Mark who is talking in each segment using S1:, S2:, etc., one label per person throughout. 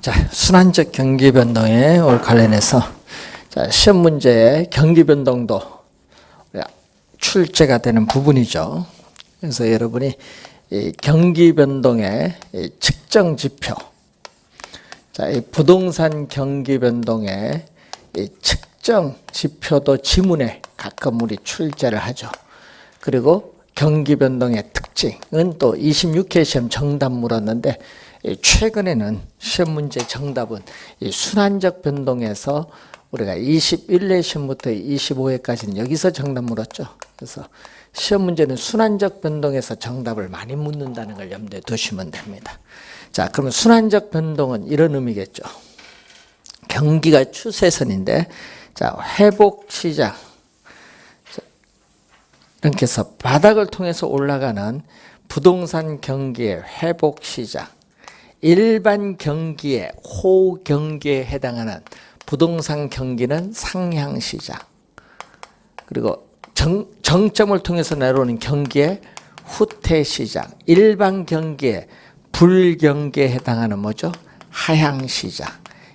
S1: 자, 순환적 경기 변동에 올 관련해서 자, 시험 문제의 경기 변동도 출제가 되는 부분이죠. 그래서 여러분이 이 경기 변동의 이 측정 지표, 자, 이 부동산 경기 변동의 이 측정 지표도 지문에 가끔 우리 출제를 하죠. 그리고 경기 변동의 특징은 또 26회 시험 정답 물었는데 최근에는 시험 문제 정답은 이 순환적 변동에서 우리가 21회 시험부터 25회까지는 여기서 정답 물었죠. 그래서 시험 문제는 순환적 변동에서 정답을 많이 묻는다는 걸 염두에 두시면 됩니다. 자, 그러면 순환적 변동은 이런 의미겠죠. 경기가 추세선인데, 자, 회복 시장. 이렇게 해서 바닥을 통해서 올라가는 부동산 경기의 회복 시장. 일반 경기의 호경기에 해당하는 부동산 경기는 상향 시장. 그리고 정점을 통해서 내려오는 경기의 후퇴 시장. 일반 경기의 불경기에 해당하는 뭐죠? 하향 시장.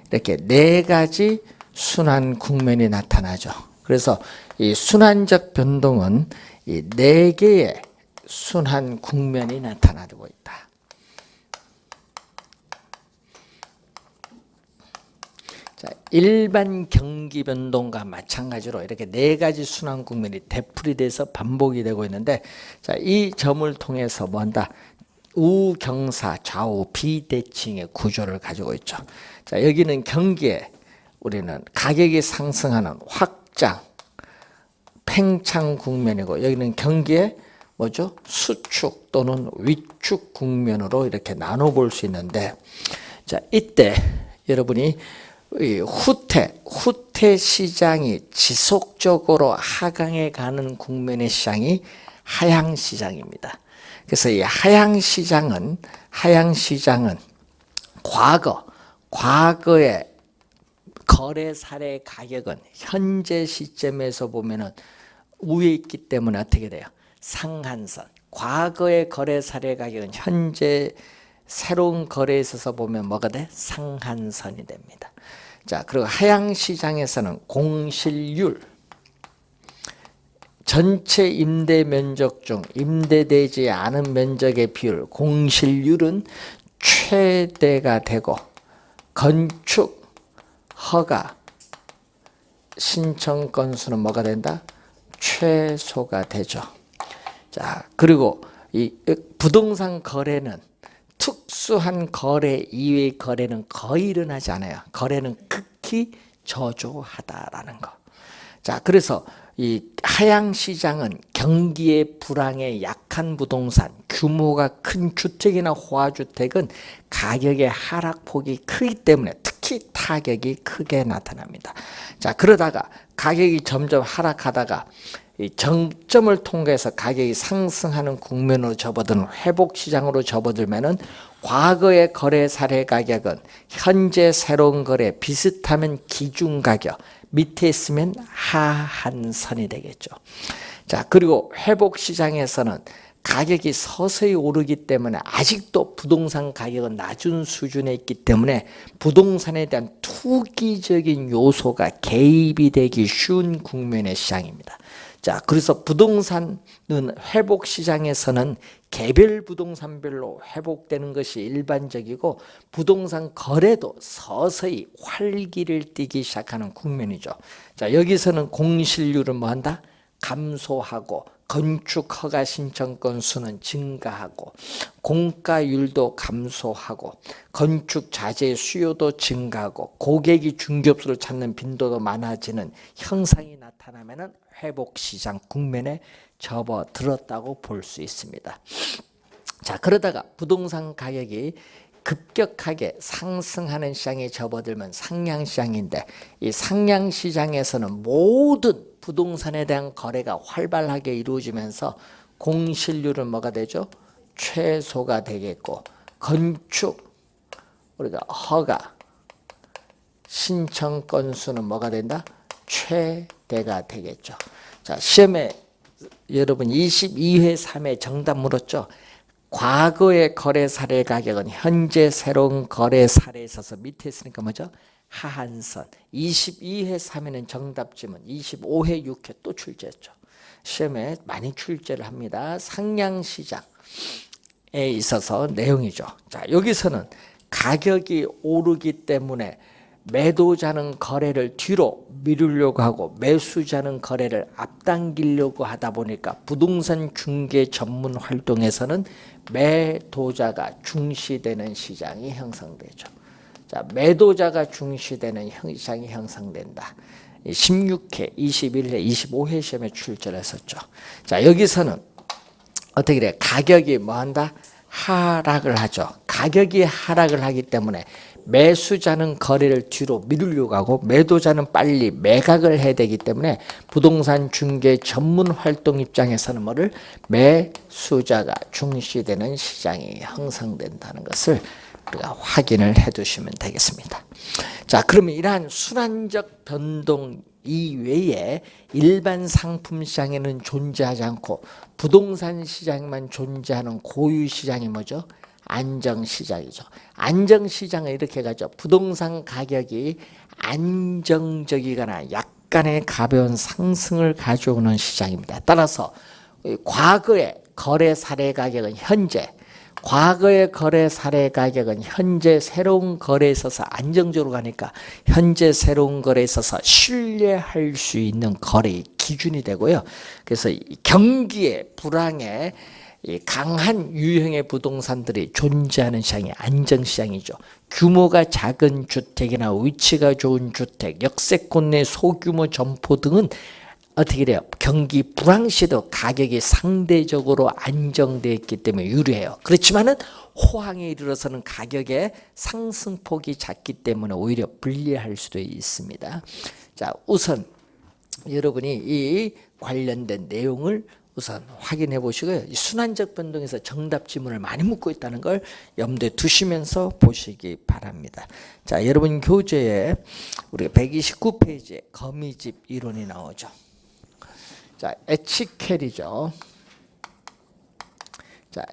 S1: 이렇게 네 가지 순환 국면이 나타나죠. 그래서 이 순환적 변동은 이 네 개의 순환 국면이 나타나고 있다. 자, 일반 경기 변동과 마찬가지로 이렇게 네 가지 순환 국면이 되풀이돼서 반복이 되고 있는데, 자, 이 점을 통해서 뭔다? 우경사 좌우 비대칭의 구조를 가지고 있죠. 자, 여기는 경기에 우리는 가격이 상승하는 확장, 팽창 국면이고, 여기는 경기에 뭐죠? 수축 또는 위축 국면으로 이렇게 나눠 볼 수 있는데, 자, 이때 여러분이 후퇴 시장이 지속적으로 하강에 가는 국면의 시장이 하향 시장입니다. 그래서 이 하향 시장은 과거의 거래 사례 가격은 현재 시점에서 보면은 위에 있기 때문에 어떻게 돼요? 상한선. 과거의 거래 사례 가격은 현재 새로운 거래에 있어서 보면 뭐가 돼? 상한선이 됩니다. 자, 그리고 하향 시장에서는 공실률, 전체 임대 면적 중 임대되지 않은 면적의 비율, 공실률은 최대가 되고, 건축 허가 신청 건수는 뭐가 된다? 최소가 되죠. 자, 그리고 이 부동산 거래는 특수한 거래 이외의 거래는 거의 일어나지 않아요. 거래는 극히 저조하다라는 거. 자, 그래서 이 하향 시장은 경기의 불황에 약한 부동산, 규모가 큰 주택이나 호화주택은 가격의 하락폭이 크기 때문에 특히 타격이 크게 나타납니다. 자, 그러다가 가격이 점점 하락하다가 이 정점을 통해서 가격이 상승하는 국면으로 접어드는 회복 시장으로 접어들면은 과거의 거래 사례 가격은 현재 새로운 거래 비슷하면 기준 가격, 밑에 있으면 하한선이 되겠죠. 자, 그리고 회복 시장에서는 가격이 서서히 오르기 때문에 아직도 부동산 가격은 낮은 수준에 있기 때문에 부동산에 대한 투기적인 요소가 개입이 되기 쉬운 국면의 시장입니다. 자, 그래서 부동산은 회복 시장에서는 개별 부동산별로 회복되는 것이 일반적이고, 부동산 거래도 서서히 활기를 띠기 시작하는 국면이죠. 자, 여기서는 공실률은 뭐한다? 감소하고, 건축 허가 신청 건수는 증가하고, 공가율도 감소하고, 건축 자재 수요도 증가하고, 고객이 중개업소를 찾는 빈도도 많아지는 형상이 나타나면은 회복 시장 국면에 접어들었다고 볼 수 있습니다. 자, 그러다가 부동산 가격이 급격하게 상승하는 시장에 접어들면 상향 시장인데, 이 상향 시장에서는 모든 부동산에 대한 거래가 활발하게 이루어지면서 공실률은 뭐가 되죠? 최소가 되겠고, 건축 우리가 허가 신청 건수는 뭐가 된다? 최대가 되겠죠. 자, 시험에 여러분 22회 3회 정답 물었죠? 과거의 거래 사례 가격은 현재 새로운 거래 사례에 있어서 밑에 있으니까 뭐죠? 하한선. 22회 3회는 정답 지문, 25회 6회 또 출제했죠. 시험에 많이 출제를 합니다. 상향시장에 있어서 내용이죠. 자, 여기서는 가격이 오르기 때문에 매도자는 거래를 뒤로 미루려고 하고 매수자는 거래를 앞당기려고 하다 보니까 부동산 중개 전문 활동에서는 매도자가 중시되는 시장이 형성되죠. 자, 매도자가 중시되는 시장이 형성된다. 16회, 21회, 25회 시험에 출제를 했었죠. 자, 여기서는 어떻게 돼? 가격이 뭐한다? 하락을 하죠. 가격이 하락을 하기 때문에 매수자는 거래를 뒤로 미루려고 하고 매도자는 빨리 매각을 해야 되기 때문에 부동산 중개 전문 활동 입장에서는 뭐를? 매수자가 중시되는 시장이 형성된다는 것을 우리가 확인을 해 두시면 되겠습니다. 자, 그러면 이러한 순환적 변동 이외에 일반 상품 시장에는 존재하지 않고 부동산 시장만 존재하는 고유 시장이 뭐죠? 안정시장이죠. 안정시장은 이렇게 가죠. 부동산 가격이 안정적이거나 약간의 가벼운 상승을 가져오는 시장입니다. 따라서 과거의 거래 사례 가격은 현재, 과거의 거래 사례 가격은 현재 새로운 거래에 있어서 안정적으로 가니까 현재 새로운 거래에 있어서 신뢰할 수 있는 거래의 기준이 되고요. 그래서 경기의 불황에 강한 유형의 부동산들이 존재하는 시장이 안정시장이죠. 규모가 작은 주택이나 위치가 좋은 주택, 역세권 내 소규모 점포 등은 어떻게 돼요? 경기 불황 시도 가격이 상대적으로 안정되어 있기 때문에 유리해요. 그렇지만은 호황에 이르러서는 가격의 상승폭이 작기 때문에 오히려 불리할 수도 있습니다. 자, 우선 여러분이 이 관련된 내용을 우선 확인해 보시고요. 순환적 변동에서 정답 지문을 많이 묻고 있다는 걸 염두에 두시면서 보시기 바랍니다. 자, 여러분 교재에 우리가 129페이지에 거미집 이론이 나오죠. 자, 에치켈이죠. 자,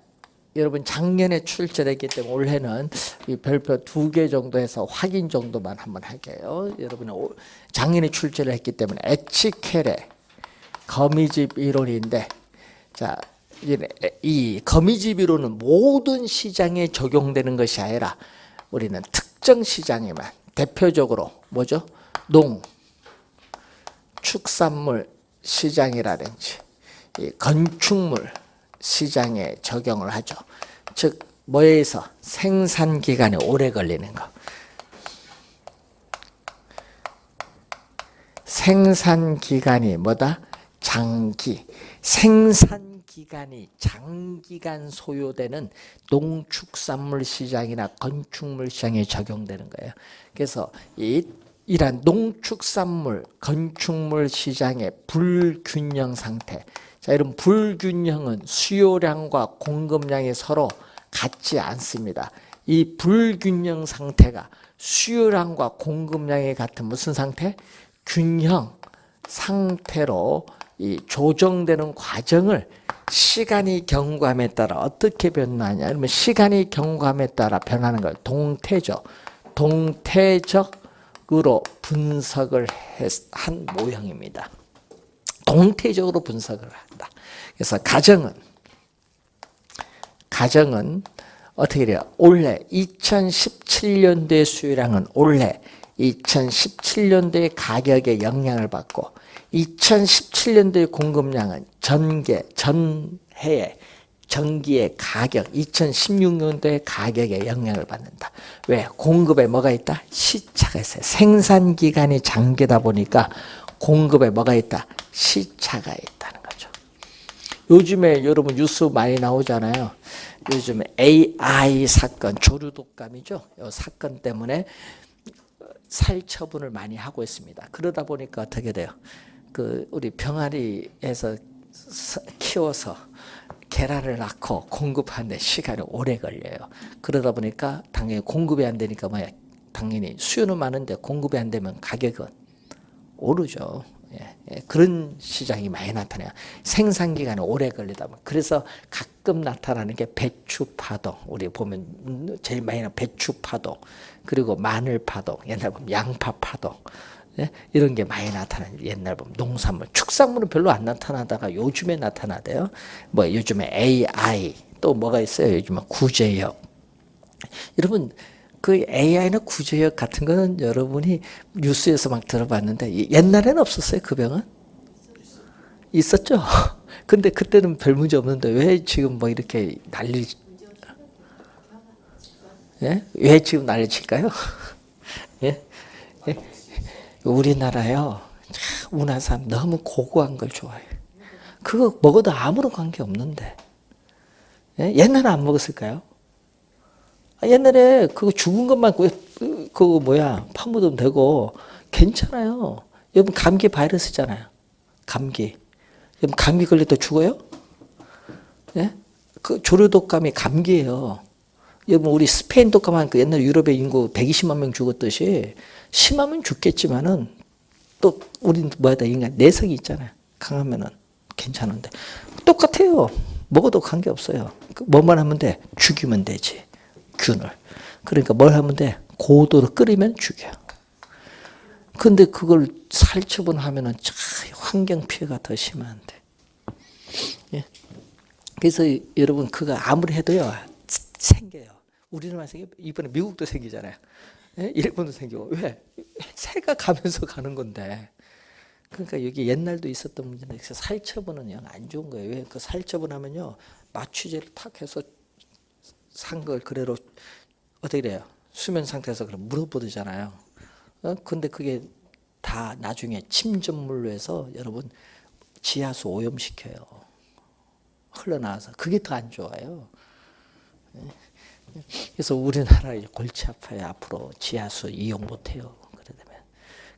S1: 여러분 작년에 출제됐기 때문에 올해는 이 별표 2개 정도 해서 확인 정도만 한번 할게요. 여러분은 작년에 출제를 했기 때문에 에치켈의 거미집 이론인데, 자, 이 거미집 이론은 모든 시장에 적용되는 것이 아니라 우리는 특정 시장에만, 대표적으로 뭐죠? 농, 축산물 시장이라든지 이 건축물 시장에 적용을 하죠. 즉 뭐에 의해서 생산 기간이 오래 걸리는 거. 생산 기간이 뭐다? 장기. 생산 기간이 장기간 소요되는 농축산물 시장이나 건축물 시장에 적용되는 거예요. 그래서 이러한 농축산물, 건축물 시장의 불균형 상태. 자, 이런 불균형은 수요량과 공급량이 서로 같지 않습니다. 이 불균형 상태가 수요량과 공급량이 같은 무슨 상태? 균형 상태로 이 조정되는 과정을 시간이 경과함에 따라 어떻게 변하냐? 그러면 시간이 경과함에 따라 변하는 걸 동태죠. 동태적으로 분석을 한 모형입니다. 동태적으로 분석을 한다. 그래서 가정은 어떻게 돼요? 올해 2017년도의 수요량은 올해 2017년도의 가격에 영향을 받고 2017년도의 공급량은 전해의 전기의 가격, 2016년도의 가격에 영향을 받는다. 왜? 공급에 뭐가 있다? 시차가 있어요. 생산 기간이 장기다 보니까 공급에 뭐가 있다? 시차가 있다는 거죠. 요즘에 여러분 뉴스 많이 나오잖아요. 요즘에 AI 사건, 조류독감이죠. 이 사건 때문에 살처분을 많이 하고 있습니다. 그러다 보니까 어떻게 돼요? 우리 병아리에서 키워서 계란을 낳고 공급하는데 시간이 오래 걸려요. 그러다 보니까 당연히 공급이 안 되니까 당연히 수요는 많은데 공급이 안 되면 가격은 오르죠. 그런 시장이 많이 나타나요. 생산 기간이 오래 걸리다 보면. 그래서 가끔 나타나는 게 배추 파동. 우리 보면 제일 많이 나는 배추 파동, 그리고 마늘 파동, 옛날 보면 양파 파동. 이런 게 많이 나타나요. 옛날 보면 농산물, 축산물은 별로 안 나타나다가 요즘에 나타나대요. 뭐 요즘에 AI, 또 뭐가 있어요? 요즘에 구제역. 여러분, 그 AI나 구제역 같은 거는 여러분이 뉴스에서 막 들어봤는데 옛날에는 없었어요. 그 병은? 있었죠. 근데 그때는 별 문제 없는데 왜 지금 뭐 이렇게 난리, 왜 지금 난리 칠까요? 예? 예? 우리나라요, 우리나라 사람 너무 고고한 걸 좋아해요. 그거 먹어도 아무런 관계 없는데. 옛날에 안 먹었을까요? 옛날에 그거 죽은 것만 그거 뭐야 파묻으면 되고 괜찮아요. 여러분 감기 바이러스잖아요. 감기. 여러분 감기 걸려도 죽어요? 예? 그 조류독감이 감기예요. 여러분 우리 스페인 독감한 그 옛날 유럽의 인구 120만 명 죽었듯이 심하면 죽겠지만은 또 우리는 뭐야 인간 내성이 있잖아요. 강하면은 괜찮은데 똑같아요. 먹어도 관계 없어요. 뭐만 하면 돼? 죽이면 되지. 균을. 그러니까 뭘 하면 돼? 고도로 끓이면 죽여. 근데 그걸 살처분하면은 환경 피해가 더 심한데. 예. 그래서 여러분 그거 아무리 해도요 생겨요. 우리나라만 생겨 이번에 미국도 생기잖아요. 예? 일본도 생기고 왜? 새가 가면서 가는 건데. 그러니까 여기 옛날도 있었던 문제인데 살처분은 영 안 좋은 거예요. 왜? 그 살처분하면요 마취제를 탁 해서 산 걸 그대로 어떻게 돼요? 수면 상태에서 그럼 물어보잖아요. 근데 그게 다 나중에 침전물로 해서 여러분 지하수 오염시켜요. 흘러나와서 그게 더 안 좋아요. 그래서 우리나라 골치 아파요. 앞으로 지하수 이용 못해요. 그러면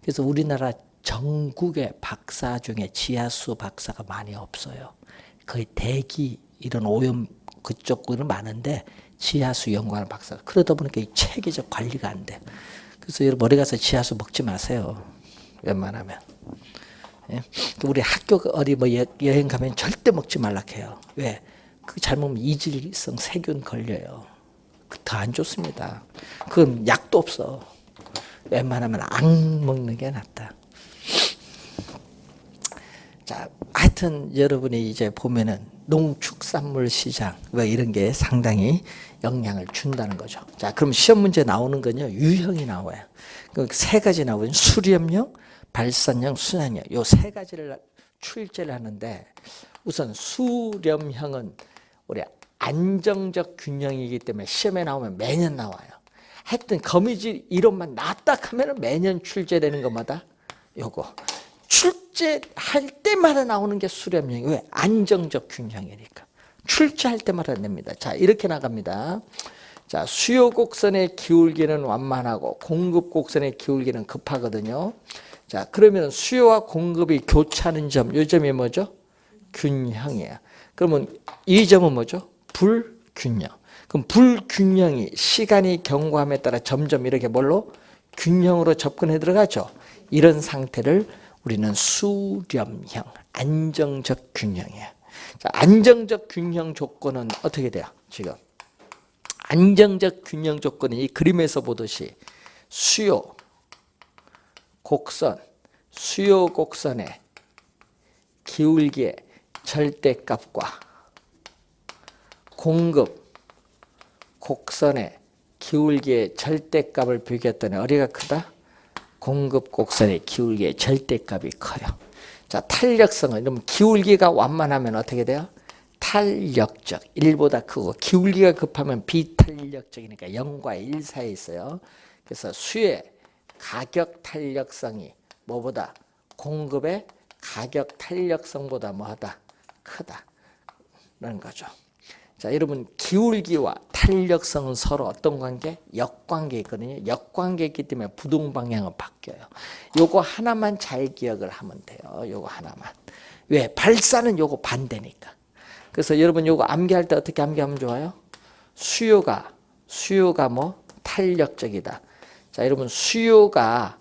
S1: 그래서 우리나라 전국의 박사 중에 지하수 박사가 많이 없어요. 거의 대기 이런 오염 그쪽은 많은데 지하수 연구하는 박사. 그러다 보니까 이 체계적 관리가 안 돼. 그래서 여러분 어디 가서 지하수 먹지 마세요. 웬만하면. 예? 우리 학교 어디 뭐 여행 가면 절대 먹지 말라 해요. 왜? 그 잘못하면 이질성 세균 걸려요. 더 안 좋습니다. 그건 약도 없어. 웬만하면 안 먹는 게 낫다. 자, 하여튼 여러분이 이제 보면은 농축산물 시장 뭐 이런 게 상당히 영향을 준다는 거죠. 자, 그럼 시험 문제 나오는 건요 유형이 나와요. 그 세 가지 나오거든요. 수렴형, 발산형, 순환형. 요 세 가지를 출제를 하는데 우선 수렴형은 우리 안정적 균형이기 때문에 시험에 나오면 매년 나와요. 하여튼 거미줄 이론만 나왔다 하면 매년 출제되는 것마다 요거. 출제할 때마다 나오는 게 수렴형이 왜? 안정적 균형이니까. 출제할 때마다 냅니다. 자, 이렇게 나갑니다. 자, 수요 곡선의 기울기는 완만하고 공급 곡선의 기울기는 급하거든요. 자, 그러면 수요와 공급이 교차하는 점, 이 점이 뭐죠? 균형이에요. 그러면 이 점은 뭐죠? 불균형. 그럼 불균형이 시간이 경과함에 따라 점점 이렇게 뭘로? 균형으로 접근해 들어가죠. 이런 상태를 우리는 수렴형, 안정적 균형이에요. 자, 안정적 균형 조건은 어떻게 돼요? 지금 안정적 균형 조건은 이 그림에서 보듯이 수요 곡선의 기울기의 절대값과 공급 곡선의 기울기의 절대값을 비교했더니 어디가 크다? 공급 곡선의 기울기의 절대값이 커요. 자, 탄력성은 그럼 기울기가 완만하면 어떻게 돼요? 탄력적, 1보다 크고 기울기가 급하면 비탄력적이니까 0과 1 사이에 있어요. 그래서 수의 가격 탄력성이 뭐보다? 공급의 가격 탄력성보다 뭐하다? 크다라는 거죠. 자, 여러분 기울기와 탄력성은 서로 어떤 관계? 역관계 있거든요. 역관계 있기 때문에 부동 방향은 바뀌어요. 요거 하나만 잘 기억을 하면 돼요. 요거 하나만. 왜? 발사는 요거 반대니까. 그래서 여러분 요거 암기할 때 어떻게 암기하면 좋아요? 수요가 뭐? 탄력적이다. 자, 여러분 수요가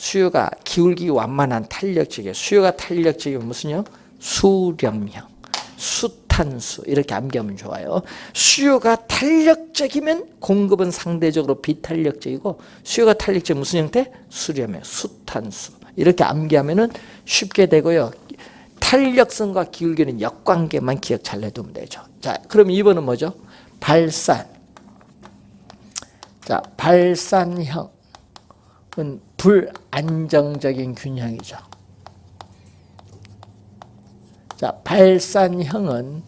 S1: 수요가 기울기 완만한 탄력적이에요. 수요가 탄력적이면 무슨요? 수렴형, 수탄수 이렇게 암기하면 좋아요. 수요가 탄력적이면 공급은 상대적으로 비탄력적이고 수요가 탄력적이면 무슨 형태? 수렴형, 수탄수 이렇게 암기하면은 쉽게 되고요. 탄력성과 기울기는 역관계만 기억 잘 해두면 되죠. 자, 그럼 2번은 뭐죠? 발산. 자, 발산형은 불안정적인 균형이죠. 자, 발산형은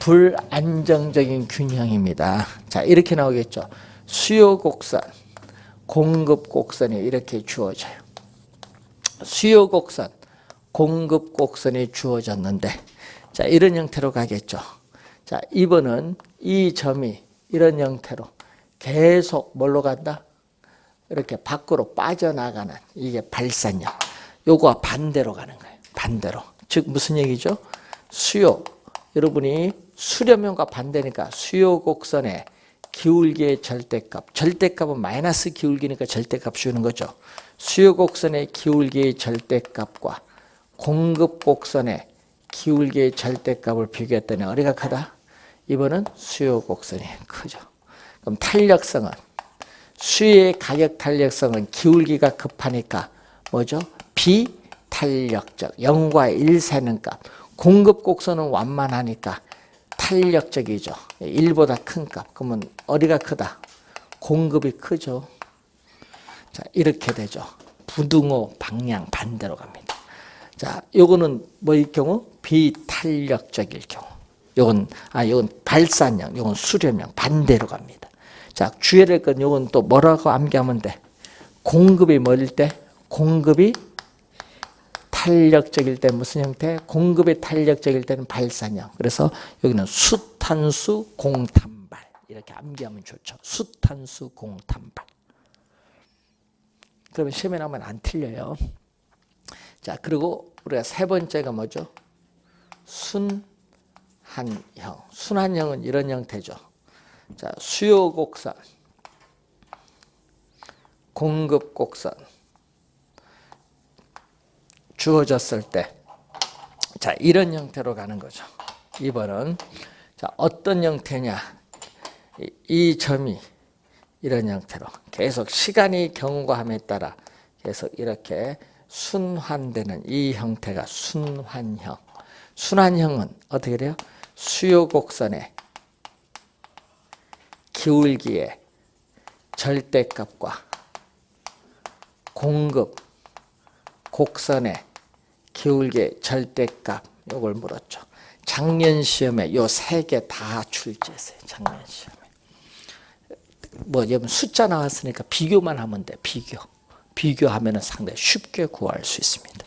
S1: 불안정적인 균형입니다. 자, 이렇게 나오겠죠. 수요 곡선, 공급 곡선이 이렇게 주어져요. 수요 곡선, 공급 곡선이 주어졌는데, 자, 이런 형태로 가겠죠. 자, 2번은 이 점이 이런 형태로 계속 뭘로 간다? 이렇게 밖으로 빠져나가는 이게 발산형. 요거와 반대로 가는 거예요. 반대로. 즉 무슨 얘기죠? 수요. 여러분이 수렴형과 반대니까 수요 곡선의 기울기의 절대값. 절대값은 마이너스 기울기니까 절대값 씌우는 거죠. 수요 곡선의 기울기의 절대값과 공급 곡선의 기울기의 절대값을 비교했더니 어디가 크다? 이번은 수요 곡선이 크죠. 그럼 탄력성은 수요의 가격 탄력성은 기울기가 급하니까 뭐죠? 비탄력적 0과 1 세는 값. 공급 곡선은 완만하니까 탄력적이죠. 1보다 큰 값. 그러면 어디가 크다? 공급이 크죠. 자, 이렇게 되죠. 부등호 방향 반대로 갑니다. 자, 요거는 뭐일 경우? 비탄력적일 경우. 요건 발산형, 요건 수렴형 반대로 갑니다. 자, 주의해야 될 건 요건 또 뭐라고 암기하면 돼? 공급이 뭐일 때? 공급이 탄력적일 때 무슨 형태? 공급이 탄력적일 때는 발산형. 그래서 여기는 수탄수 공탄발 이렇게 암기하면 좋죠. 수탄수 공탄발. 그러면 시험에 나오면 안 틀려요. 자, 그리고 우리가 세 번째가 뭐죠? 순환형. 순환형은 이런 형태죠. 자, 수요 곡선, 공급 곡선 주어졌을 때, 자, 이런 형태로 가는 거죠. 2번은 자, 어떤 형태냐? 이 점이 이런 형태로 계속 시간이 경과함에 따라 계속 이렇게 순환되는 이 형태가 순환형. 순환형은 어떻게 돼요? 수요 곡선의 기울기의 절대값과 공급 곡선의 기울기의 절대값 요걸 물었죠. 작년 시험에 요 세 개 다 출제했어요. 작년 시험에. 뭐 여러분 숫자 나왔으니까 비교만 하면 돼. 비교하면은 상당히 쉽게 구할 수 있습니다.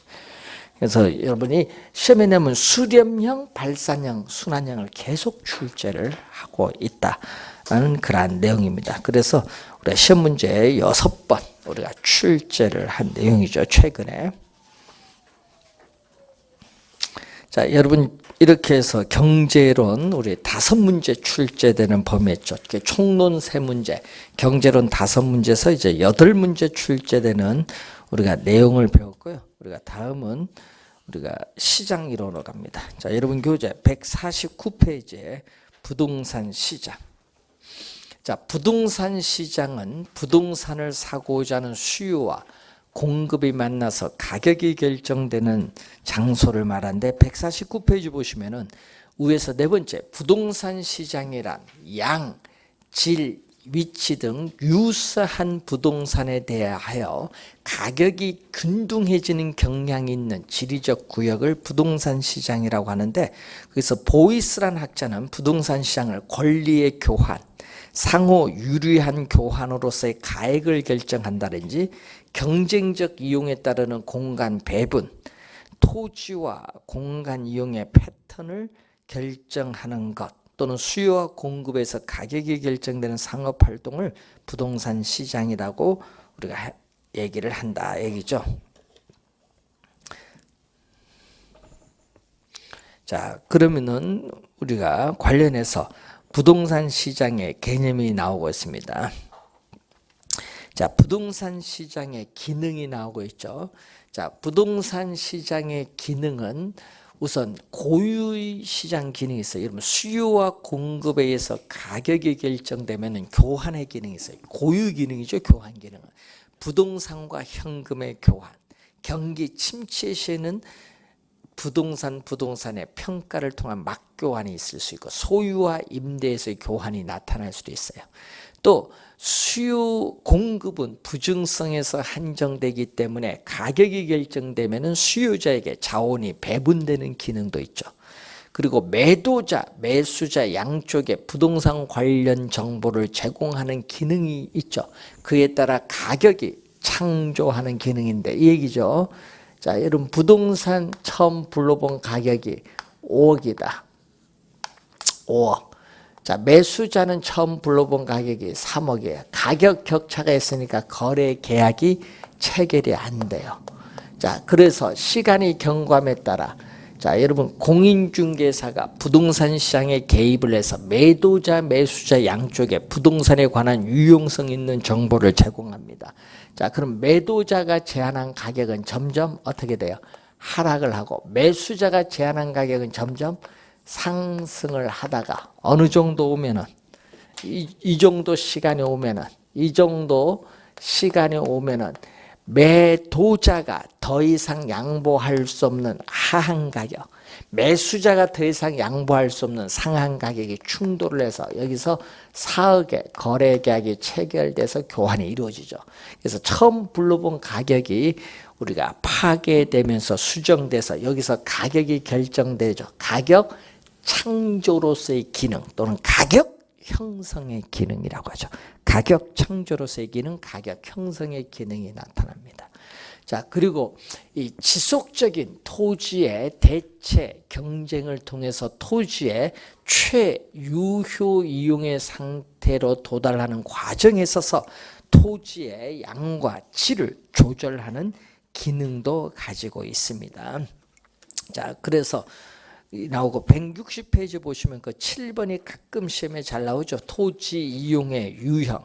S1: 그래서 여러분이 시험에 내면 수렴형, 발산형, 순환형을 계속 출제를 하고 있다라는 그러한 내용입니다. 그래서 우리가 시험 문제에 6번 우리가 출제를 한 내용이죠. 최근에. 자, 여러분 이렇게 해서 경제론 우리 5문제 출제되는 범위였죠. 총론 3문제, 경제론 5문제에서 이제 8문제 출제되는 우리가 내용을 배웠고요. 우리가 다음은 우리가 시장 이론으로 갑니다. 자, 여러분 교재 149페이지에 부동산 시장. 자, 부동산 시장은 부동산을 사고자 하는 수요와 공급이 만나서 가격이 결정되는 장소를 말하는데 149페이지 보시면은 위에서 네 번째 부동산 시장이란 양, 질, 위치 등 유사한 부동산에 대하여 가격이 균등해지는 경향이 있는 지리적 구역을 부동산 시장이라고 하는데 그래서 보이스란 학자는 부동산 시장을 권리의 교환, 상호 유리한 교환으로서의 가액을 결정한다든지 경쟁적 이용에 따르는 공간 배분, 토지와 공간 이용의 패턴을 결정하는 것 또는 수요와 공급에서 가격이 결정되는 상업활동을 부동산 시장이라고 우리가 얘기를 한다 얘기죠. 자, 그러면은 우리가 관련해서 부동산 시장의 개념이 나오고 있습니다. 자, 부동산 시장의 기능이 나오고 있죠. 자, 부동산 시장의 기능은 우선 고유의 시장 기능이 있어요. 여러분, 수요와 공급에 의해서 가격이 결정되면 교환의 기능이 있어요. 고유 기능이죠, 교환 기능은. 부동산과 현금의 교환. 경기 침체 시에는 부동산의 평가를 통한 막교환이 있을 수 있고, 소유와 임대에서의 교환이 나타날 수도 있어요. 또 수요 공급은 부증성에서 한정되기 때문에 가격이 결정되면 수요자에게 자원이 배분되는 기능도 있죠. 그리고 매도자, 매수자 양쪽에 부동산 관련 정보를 제공하는 기능이 있죠. 그에 따라 가격이 창조하는 기능인데 이 얘기죠. 자, 여러분, 부동산 처음 불러본 가격이 5억이다. 5억. 자, 매수자는 처음 불러본 가격이 3억이에요. 가격 격차가 있으니까 거래 계약이 체결이 안 돼요. 자, 그래서 시간이 경과함에 따라, 자, 여러분, 공인중개사가 부동산 시장에 개입을 해서 매도자, 매수자 양쪽에 부동산에 관한 유용성 있는 정보를 제공합니다. 자, 그럼 매도자가 제안한 가격은 점점 어떻게 돼요? 하락을 하고, 매수자가 제안한 가격은 점점 상승을 하다가 어느 정도 오면은 이 정도 시간이 오면은 매도자가 더 이상 양보할 수 없는 하한 가격, 매수자가 더 이상 양보할 수 없는 상한 가격이 충돌을 해서 여기서 4억의 거래 계약이 체결돼서 교환이 이루어지죠. 그래서 처음 불러본 가격이 우리가 파괴되면서 수정돼서 여기서 가격이 결정되죠. 가격 창조로서의 기능 또는 가격 형성의 기능이라고 하죠. 가격 창조로서의 기능, 가격 형성의 기능이 나타납니다. 자, 그리고 이 지속적인 토지의 대체 경쟁을 통해서 토지의 최유효 이용의 상태로 도달하는 과정에 있어서 토지의 양과 질을 조절하는 기능도 가지고 있습니다. 자, 그래서 나오고 160페이지 보시면 그 7번이 가끔 시험에 잘 나오죠. 토지 이용의 유형.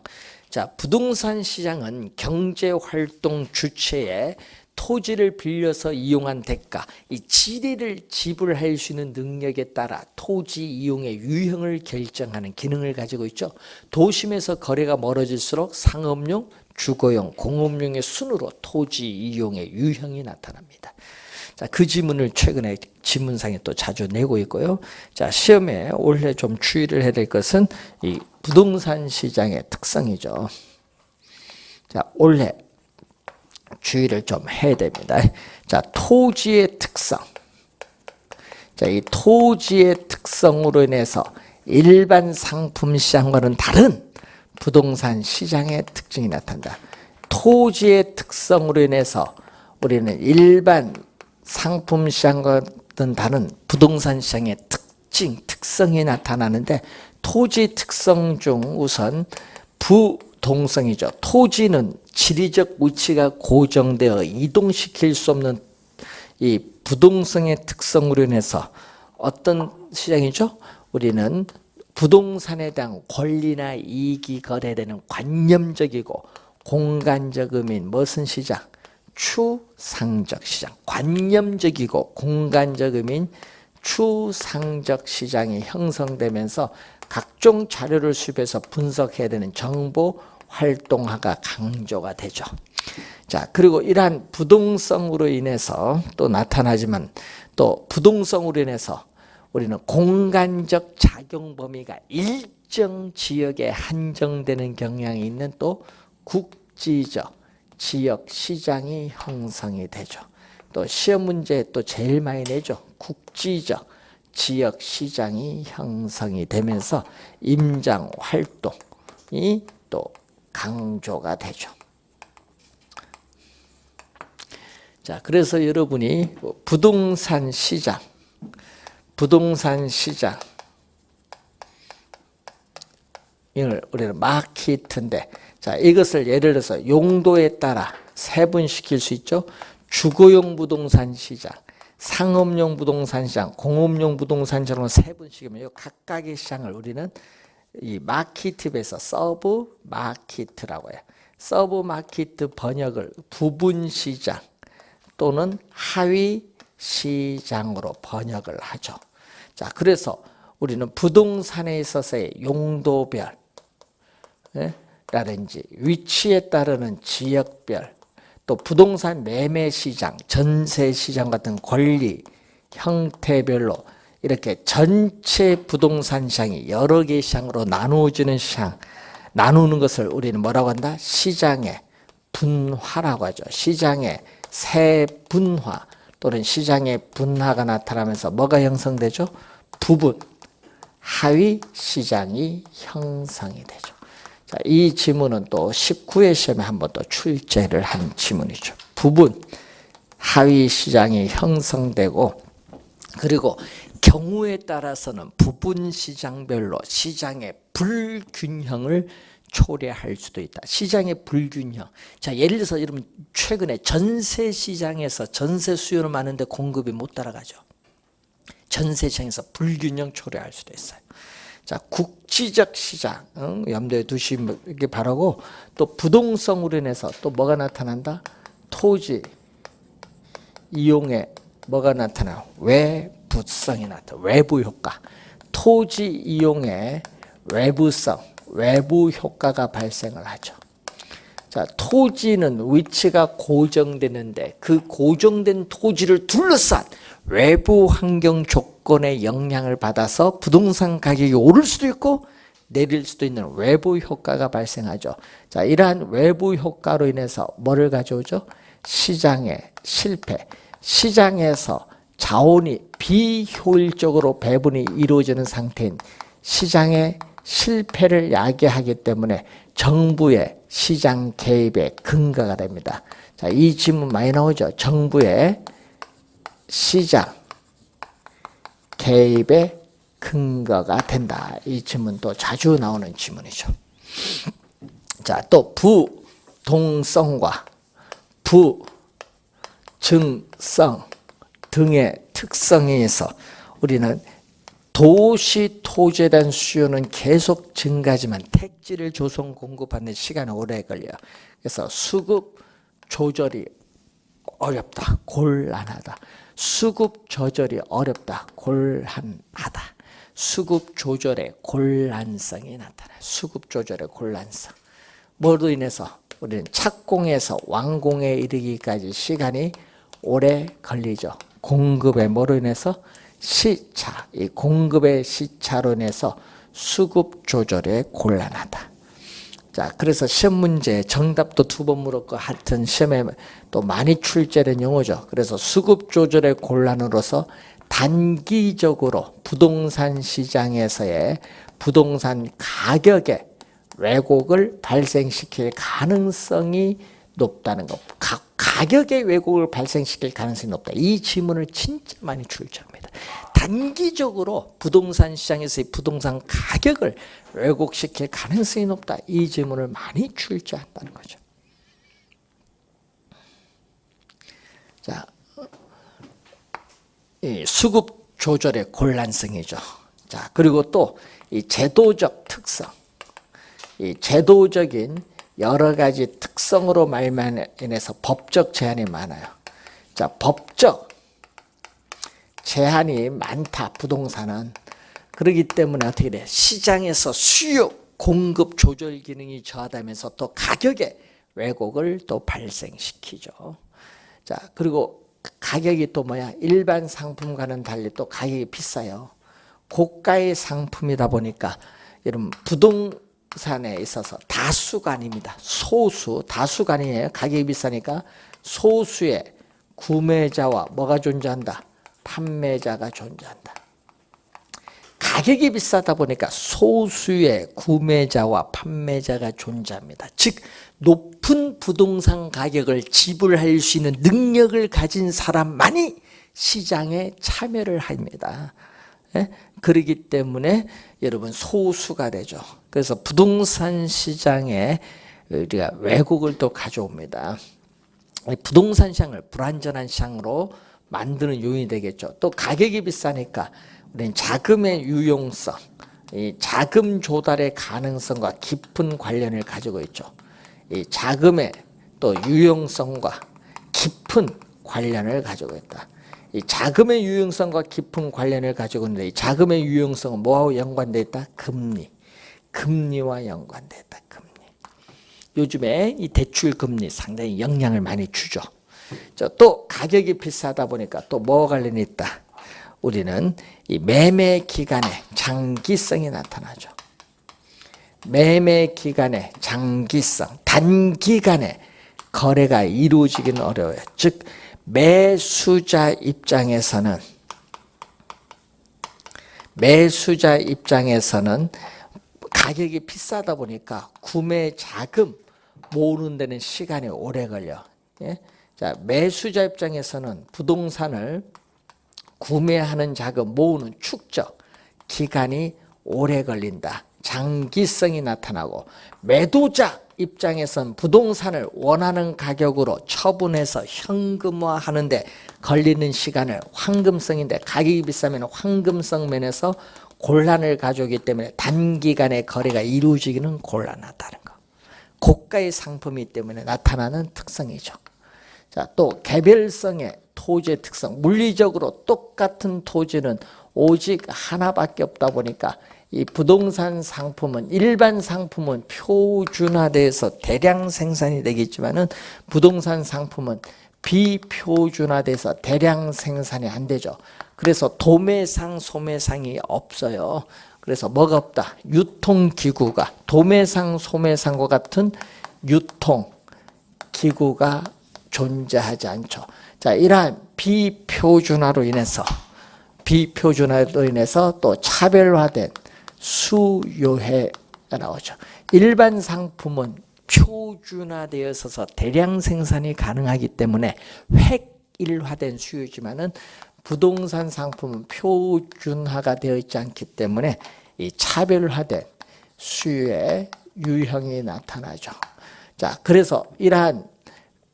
S1: 자, 부동산 시장은 경제활동 주체의 토지를 빌려서 이용한 대가, 이 지리를 지불할 수 있는 능력에 따라 토지 이용의 유형을 결정하는 기능을 가지고 있죠. 도심에서 거래가 멀어질수록 상업용, 주거용, 공업용의 순으로 토지 이용의 유형이 나타납니다. 자, 그 지문을 최근에 지문상에 또 자주 내고 있고요. 자, 시험에 올해 좀 주의를 해야 될 것은 이 부동산 시장의 특성이죠. 자, 올해 주의를 좀 해야 됩니다. 자, 토지의 특성. 자, 이 토지의 특성으로 인해서 일반 상품 시장과는 다른 부동산 시장의 특징이 나타난다. 토지의 특성으로 인해서 우리는 일반 상품 시장과는 다른 부동산 시장의 특성이 나타나는데, 토지 특성 중 우선 부동성이죠. 토지는 지리적 위치가 고정되어 이동시킬 수 없는 이 부동성의 특성으로 인해서 어떤 시장이죠? 우리는 부동산에 대한 권리나 이익이 거래되는 관념적이고 공간적 의미인 무슨 시장? 추상적 시장. 관념적이고 공간적 의미인 추상적 시장이 형성되면서 각종 자료를 수집해서 분석해야 되는 정보 활동화가 강조가 되죠. 자, 그리고 이러한 부동성으로 인해서 또 나타나지만, 또 부동성으로 인해서 우리는 공간적 작용 범위가 일정 지역에 한정되는 경향이 있는 또 국지적 지역 시장이 형성이 되죠. 또 시험 문제에 또 제일 많이 내죠. 국지적 지역 시장이 형성이 되면서 임장 활동이 또 강조가 되죠. 자, 그래서 여러분이 부동산 시장 이걸 우리는 마케트인데, 자, 이것을 예를 들어서 용도에 따라 세분시킬 수 있죠. 주거용 부동산 시장, 상업용 부동산 시장, 공업용 부동산 시장으로 세분시키면 이 각각의 시장을 우리는 이 마케트에서 서브 마케트라고 해요. 서브마켓 번역을 부분시장 또는 하위시장으로 번역을 하죠. 자, 그래서 우리는 부동산에 있어서의 용도별, 라든지 위치에 따르는 지역별, 또 부동산 매매 시장, 전세 시장 같은 권리, 형태별로 이렇게 전체 부동산 시장이 여러 개의 시장으로 나누어지는 시장, 나누는 것을 우리는 뭐라고 한다? 시장의 분화라고 하죠. 시장의 세분화 또는 시장의 분화가 나타나면서 뭐가 형성되죠? 부분, 하위 시장이 형성이 되죠. 자, 이 지문은 또 19회 시험에 한번 또 출제를 한 지문이죠. 부분, 하위 시장이 형성되고, 그리고 경우에 따라서는 부분 시장별로 시장의 불균형을 초래할 수도 있다. 시장의 불균형. 자, 예를 들어서 여러분 최근에 전세 시장에서 전세 수요는 많은데 공급이 못 따라가죠. 전세 시장에서 불균형 초래할 수도 있어요. 자, 국지적 시장 염두에 두시기 바라고, 또 부동성으로 인해서 또 뭐가 나타난다? 토지 이용에 뭐가 나타나? 외부성이 나타나. 외부 효과. 토지 이용에 외부성, 외부 효과가 발생을 하죠. 자, 토지는 위치가 고정되는데 그 고정된 토지를 둘러싼 외부 환경 조건의 영향을 받아서 부동산 가격이 오를 수도 있고 내릴 수도 있는 외부 효과가 발생하죠. 자, 이러한 외부 효과로 인해서 뭐를 가져오죠? 시장의 실패. 시장에서 자원이 비효율적으로 배분이 이루어지는 상태인 시장의 실패를 야기하기 때문에 정부의 시장 개입의 근거가 됩니다. 자, 이 질문 많이 나오죠. 정부의 시장 개입의 근거가 된다. 이 질문도 자주 나오는 질문이죠. 자, 또 부동성과 부증성 등의 특성에 의해서 우리는 도시 토지에 대한 수요는 계속 증가하지만 택지를 조성 공급하는 시간이 오래 걸려요. 그래서 수급 조절이 어렵다, 곤란하다. 수급 조절이 어렵다, 곤란하다. 수급 조절의 곤란성이 나타나요. 수급 조절의 곤란성. 뭐로 인해서 우리는 착공에서 완공에 이르기까지 시간이 오래 걸리죠. 공급의 뭐로 인해서? 시차. 이 공급의 시차로 인해서 수급 조절에 곤란하다. 자, 그래서 시험 문제 정답도 2번 물었고 하여튼 시험에 또 많이 출제된 용어죠. 그래서 수급 조절의 곤란으로서 단기적으로 부동산 시장에서의 부동산 가격의 왜곡을 발생시킬 가능성이 높다는 것. 가격의 왜곡을 발생시킬 가능성이 높다. 이 질문을 진짜 많이 출제합니다. 단기적으로 부동산 시장에서의 부동산 가격을 왜곡시킬 가능성이 높다. 이 질문을 많이 출제한다는 거죠. 자, 이 수급 조절의 곤란성이죠. 자, 그리고 또 이 제도적 특성, 이 제도적인 여러 가지 특성으로 말미암아서 법적 제한이 많아요. 자, 법적 제한이 많다. 부동산은. 그렇기 때문에 어떻게 돼? 시장에서 수요 공급 조절 기능이 저하되면서 또 가격의 왜곡을 또 발생시키죠. 자, 그리고 가격이 또 뭐야? 일반 상품과는 달리 또 가격이 비싸요. 고가의 상품이다 보니까 여러분 부동산에 있어서 다수가 아닙니다. 소수, 다수가 아니에요. 가격이 비싸니까 소수의 구매자와 뭐가 존재한다? 판매자가 존재한다. 가격이 비싸다 보니까 소수의 구매자와 판매자가 존재합니다. 즉 높은 부동산 가격을 지불할 수 있는 능력을 가진 사람만이 시장에 참여를 합니다. 예? 그렇기 때문에 여러분 소수가 되죠. 그래서 부동산 시장에 우리가 왜곡을 또 가져옵니다. 부동산 시장을 불안전한 시장으로 만드는 요인이 되겠죠. 또 가격이 비싸니까 우리는 자금의 유용성, 이 자금 조달의 가능성과 깊은 관련을 가지고 있죠. 이 자금의 또 유용성과 깊은 관련을 가지고 있다. 이 자금의 유용성과 깊은 관련을 가지고 있는데 이 자금의 유용성은 뭐하고 연관되어 있다? 금리. 금리와 연관되어 있다. 금리. 요즘에 이 대출 금리 상당히 영향을 많이 주죠. 또 가격이 비싸다 보니까 또 뭐가 관련이 있다? 우리는 이 매매 기간에 장기성이 나타나죠. 매매 기간에 장기성, 단기간에 거래가 이루어지기는 어려워요. 즉 매수자 입장에서는 가격이 비싸다 보니까 구매 자금 모으는 데는 시간이 오래 걸려. 예? 자, 매수자 입장에서는 부동산을 구매하는 자금 모으는 축적 기간이 오래 걸린다. 장기성이 나타나고 매도자 입장에선 부동산을 원하는 가격으로 처분해서 현금화하는데 걸리는 시간을 황금성인데 가격이 비싸면 황금성 면에서 곤란을 가져오기 때문에 단기간에 거래가 이루어지기는 곤란하다는 거. 고가의 상품이기 때문에 나타나는 특성이죠. 자, 또 개별성의 토지의 특성. 물리적으로 똑같은 토지는 오직 하나밖에 없다 보니까 이 부동산 상품은 일반 상품은 표준화돼서 대량 생산이 되겠지만은 부동산 상품은 비표준화돼서 대량 생산이 안 되죠. 그래서 도매상, 소매상이 없어요. 그래서 뭐가 없다? 유통기구가 도매상, 소매상과 같은 유통기구가 존재하지 않죠. 자, 이러한 비표준화로 인해서 또 차별화된 수요회가 나오죠. 일반 상품은 표준화되어 있어서 대량 생산이 가능하기 때문에 획일화된 수요지만은 부동산 상품은 표준화가 되어 있지 않기 때문에 이 차별화된 수요의 유형이 나타나죠. 자, 그래서 이러한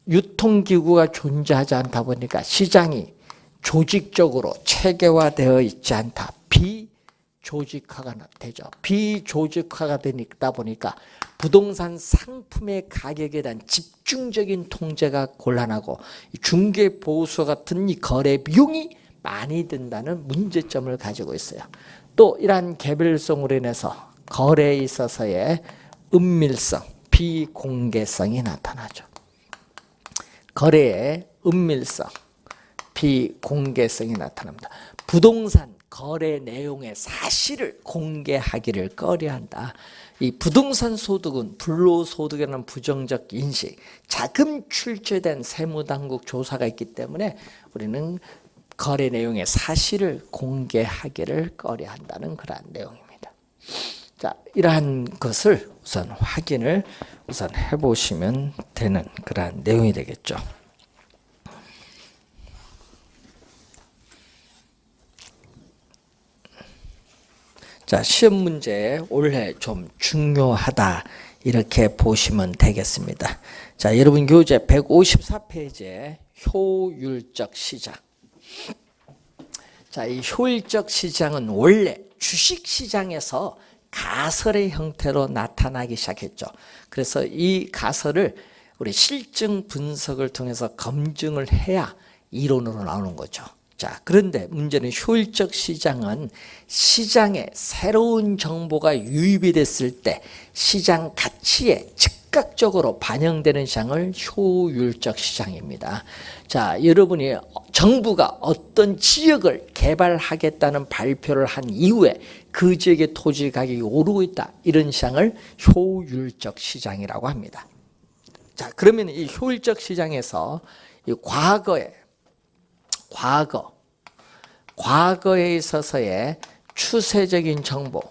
S1: 유통기구가 존재하지 않다 보니까 시장이 조직적으로 체계화되어 있지 않다. 비조직화가 되죠. 비조직화가 되다 보니까 부동산 상품의 가격에 대한 집중적인 통제가 곤란하고 중개 보수 같은 이 거래 비용이 많이 든다는 문제점을 가지고 있어요. 또 이러한 개별성으로 인해서 거래에 있어서의 은밀성, 비공개성이 나타나죠. 거래의 은밀성, 비공개성이 나타납니다. 부동산 거래 내용의 사실을 공개하기를 꺼려한다. 이 부동산 소득은 불로소득이라는 부정적 인식, 자금 출처된 세무당국 조사가 있기 때문에 우리는 거래 내용의 사실을 공개하기를 꺼려한다는 그러한 내용입니다. 자, 이러한 것을 우선 확인을 해보시면 되는 그러한 내용이 되겠죠. 자, 시험 문제 올해 좀 중요하다 이렇게 보시면 되겠습니다. 자, 여러분 교재 154페이지에 효율적 시장. 자, 이 효율적 시장은 원래 주식 시장에서 가설의 형태로 나타나기 시작했죠. 그래서 이 가설을 우리 실증 분석을 통해서 검증을 해야 이론으로 나오는 거죠. 자, 그런데 문제는 효율적 시장은 시장에 새로운 정보가 유입이 됐을 때 시장 가치에 즉각적으로 반영되는 시장을 효율적 시장입니다. 자, 여러분이 정부가 어떤 지역을 개발하겠다는 발표를 한 이후에 그 지역의 토지 가격이 오르고 있다. 이런 시장을 효율적 시장이라고 합니다. 자, 그러면 이 효율적 시장에서 이 과거에 있어서의 추세적인 정보.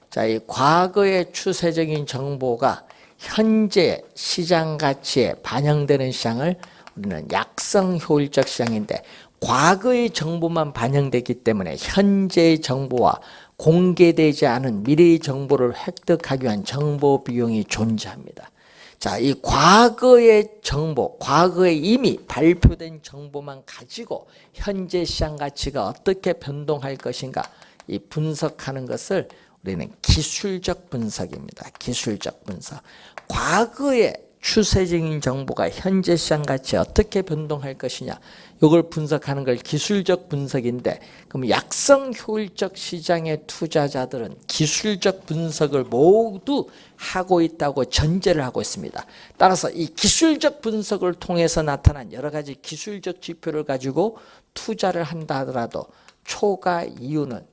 S1: 자, 이 과거의 추세적인 정보가 현재 시장 가치에 반영되는 시장을 우리는 약성 효율적 시장인데 과거의 정보만 반영되기 때문에 현재의 정보와 공개되지 않은 미래의 정보를 획득하기 위한 정보 비용이 존재합니다. 자, 이 과거의 정보, 과거에 이미 발표된 정보만 가지고 현재 시장 가치가 어떻게 변동할 것인가 이 분석하는 것을 우리는 기술적 분석입니다. 기술적 분석. 과거의 추세적인 정보가 현재 시장 가치에 어떻게 변동할 것이냐, 이걸 분석하는 걸 기술적 분석인데, 그럼 약성 효율적 시장의 투자자들은 기술적 분석을 모두 하고 있다고 전제를 하고 있습니다. 따라서 이 기술적 분석을 통해서 나타난 여러 가지 기술적 지표를 가지고 투자를 한다 하더라도 초과 이윤은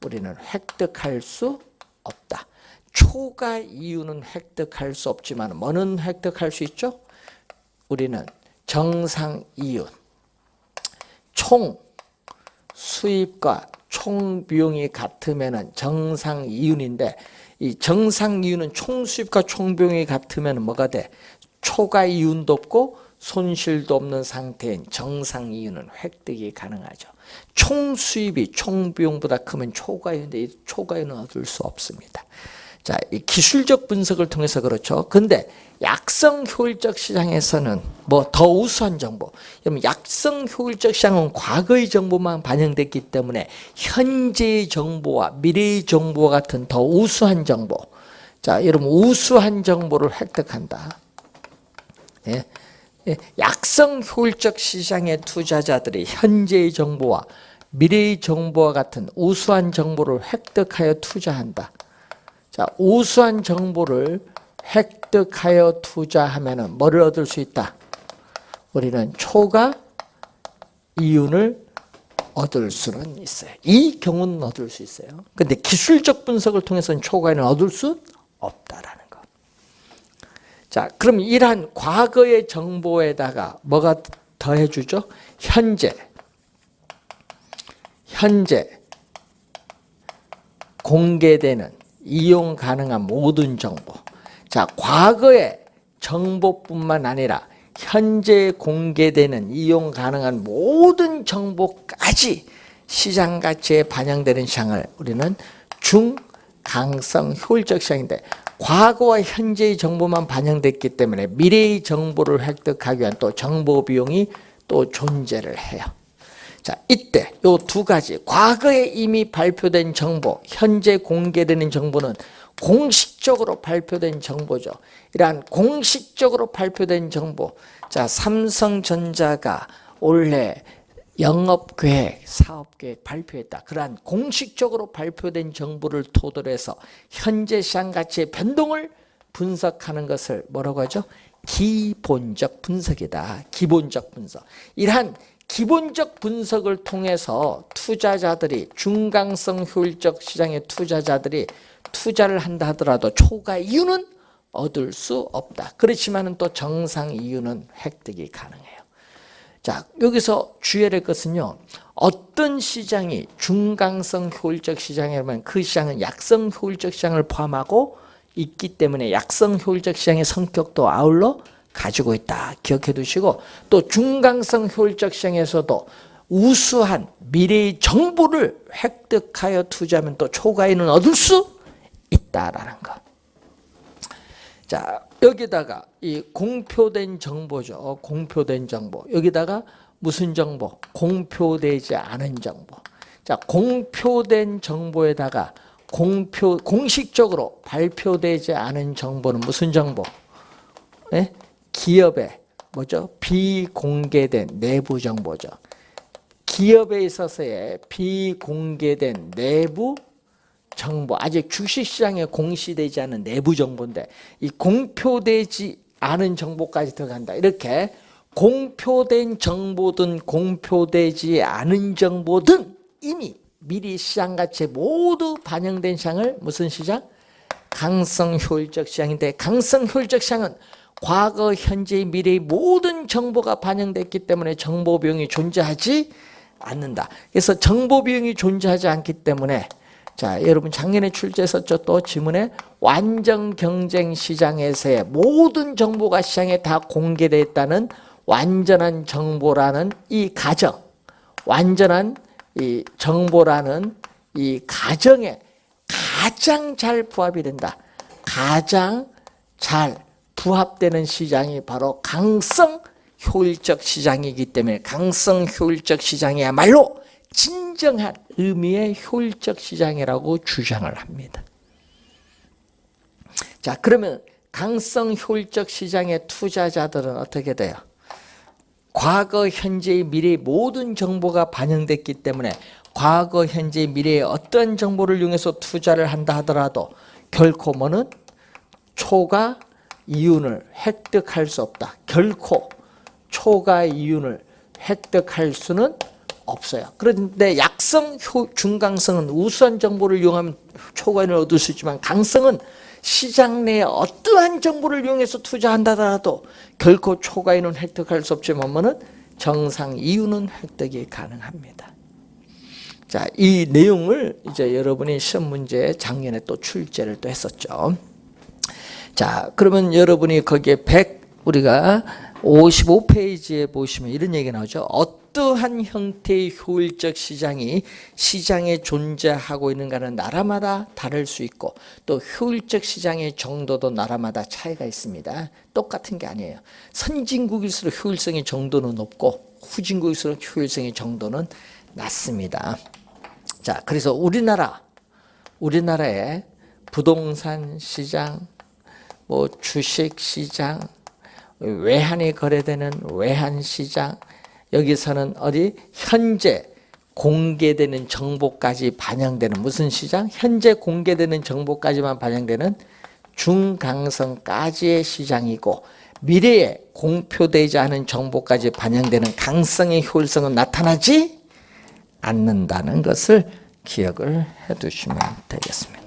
S1: 우리는 획득할 수 없다. 초과 이윤은 획득할 수 없지만 뭐는 획득할 수 있죠? 우리는 정상 이윤, 총 수입과 총 비용이 같으면 정상 이윤인데, 이 정상 이윤은 총 수입과 총 비용이 같으면 뭐가 돼? 초과 이윤도 없고 손실도 없는 상태인 정상 이윤은 획득이 가능하죠. 총 수입이 총 비용보다 크면 초과 이윤인데 이 초과 이윤은 얻을 수 없습니다. 자, 이 기술적 분석을 통해서 그렇죠. 근데 약성 효율적 시장에서는 뭐 더 우수한 정보. 그러면 약성 효율적 시장은 과거의 정보만 반영됐기 때문에 현재의 정보와 미래의 정보와 같은 더 우수한 정보. 자, 여러분 우수한 정보를 획득한다. 예. 약성 효율적 시장의 투자자들이 현재의 정보와 미래의 정보와 같은 우수한 정보를 획득하여 투자한다. 자, 우수한 정보를 획득하여 투자하면은 뭐를 얻을 수 있다? 우리는 초과 이윤을 얻을 수는 있어요. 이 경우는 얻을 수 있어요. 근데 기술적 분석을 통해서는 초과 이윤을 얻을 수 없다라는 거. 자, 그럼 이러한 과거의 정보에다가 뭐가 더해주죠? 현재 공개되는 이용 가능한 모든 정보. 자, 과거의 정보뿐만 아니라 현재 공개되는 이용 가능한 모든 정보까지 시장 가치에 반영되는 시장을 우리는 중강성 효율적 시장인데, 과거와 현재의 정보만 반영됐기 때문에 미래의 정보를 획득하기 위한 또 정보 비용이 또 존재를 해요. 자, 이때 요 두 가지, 과거에 이미 발표된 정보, 현재 공개되는 정보는 공식적으로 발표된 정보죠. 이러한 공식적으로 발표된 정보. 자, 삼성전자가 올해 영업계획, 사업계획 발표했다. 그러한 공식적으로 발표된 정보를 토대로 해서 현재 시장 가치의 변동을 분석하는 것을 뭐라고 하죠? 기본적 분석이다. 기본적 분석. 이러한 기본적 분석을 통해서 투자자들이, 중강성 효율적 시장의 투자자들이 투자를 한다 하더라도 초과 이윤은 얻을 수 없다. 그렇지만은 또 정상 이윤은 획득이 가능해요. 자, 여기서 주의해야 될 것은요, 어떤 시장이 중강성 효율적 시장이라면 그 시장은 약성 효율적 시장을 포함하고 있기 때문에 약성 효율적 시장의 성격도 아울러 가지고 있다. 기억해 두시고, 또 중강성 효율적 시장에서도 우수한 미래의 정보를 획득하여 투자하면 또 초과이윤은 얻을 수 있다라는 것. 자, 여기다가 이 공표된 정보죠. 공표된 정보. 여기다가 무슨 정보? 공표되지 않은 정보. 자, 공표된 정보에다가 공식적으로 발표되지 않은 정보는 무슨 정보? 네? 기업의 뭐죠? 비공개된 내부 정보죠. 기업에 있어서의 비공개된 내부 정보, 아직 주식시장에 공시되지 않은 내부 정보인데 이 공표되지 않은 정보까지 들어간다. 이렇게 공표된 정보든 공표되지 않은 정보든 이미 미리 시장 가치에 모두 반영된 시장을 무슨 시장? 강성 효율적 시장인데, 강성 효율적 시장은 과거, 현재, 미래의 모든 정보가 반영됐기 때문에 정보 비용이 존재하지 않는다. 그래서 정보 비용이 존재하지 않기 때문에, 자, 여러분 작년에 출제했었죠. 또 지문에 완전 경쟁 시장에서의 모든 정보가 시장에 다 공개됐다는 완전한 정보라는 이 가정, 완전한 이 정보라는 이 가정에 가장 잘 부합이 된다. 가장 잘 부합되는 시장이 바로 강성 효율적 시장이기 때문에 강성 효율적 시장이야말로 진정한 의미의 효율적 시장이라고 주장을 합니다. 자, 그러면 강성 효율적 시장의 투자자들은 어떻게 돼요? 과거, 현재의 미래의 모든 정보가 반영됐기 때문에 과거, 현재, 미래의 어떤 정보를 이용해서 투자를 한다 하더라도 결코 뭐는 초과 이윤을 획득할 수 없다. 결코 초과 이윤을 획득할 수는 없어요. 그런데 약성, 중강성은 우수한 정보를 이용하면 초과 이윤을 얻을 수 있지만 강성은 시장 내에 어떠한 정보를 이용해서 투자한다 하더라도 결코 초과 이윤은 획득할 수 없지만 뭐는 정상 이윤은 획득이 가능합니다. 자, 이 내용을 이제 여러분이 시험 문제에 작년에 또 출제를 또 했었죠. 자, 그러면 여러분이 거기에 우리가 55페이지에 보시면 이런 얘기 나오죠. 어떠한 형태의 효율적 시장이 시장에 존재하고 있는가는 나라마다 다를 수 있고 또 효율적 시장의 정도도 나라마다 차이가 있습니다. 똑같은 게 아니에요. 선진국일수록 효율성의 정도는 높고 후진국일수록 효율성의 정도는 낮습니다. 자, 그래서 우리나라의 부동산 시장, 뭐 주식 시장, 외환이 거래되는 외환 시장, 여기서는 어디 현재 공개되는 정보까지 반영되는 무슨 시장? 현재 공개되는 정보까지만 반영되는 중강성까지의 시장이고 미래에 공표되지 않은 정보까지 반영되는 강성의 효율성은 나타나지 않는다는 것을 기억을 해 두시면 되겠습니다.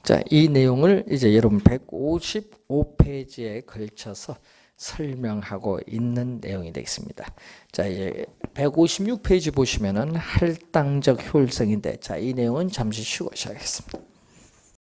S1: 자, 이 내용을 이제 여러분 155페이지에 걸쳐서 설명하고 있는 내용이 되겠습니다. 자, 이제 156페이지 보시면은 할당적 효율성인데, 자, 이 내용은 잠시 쉬고 시작하겠습니다.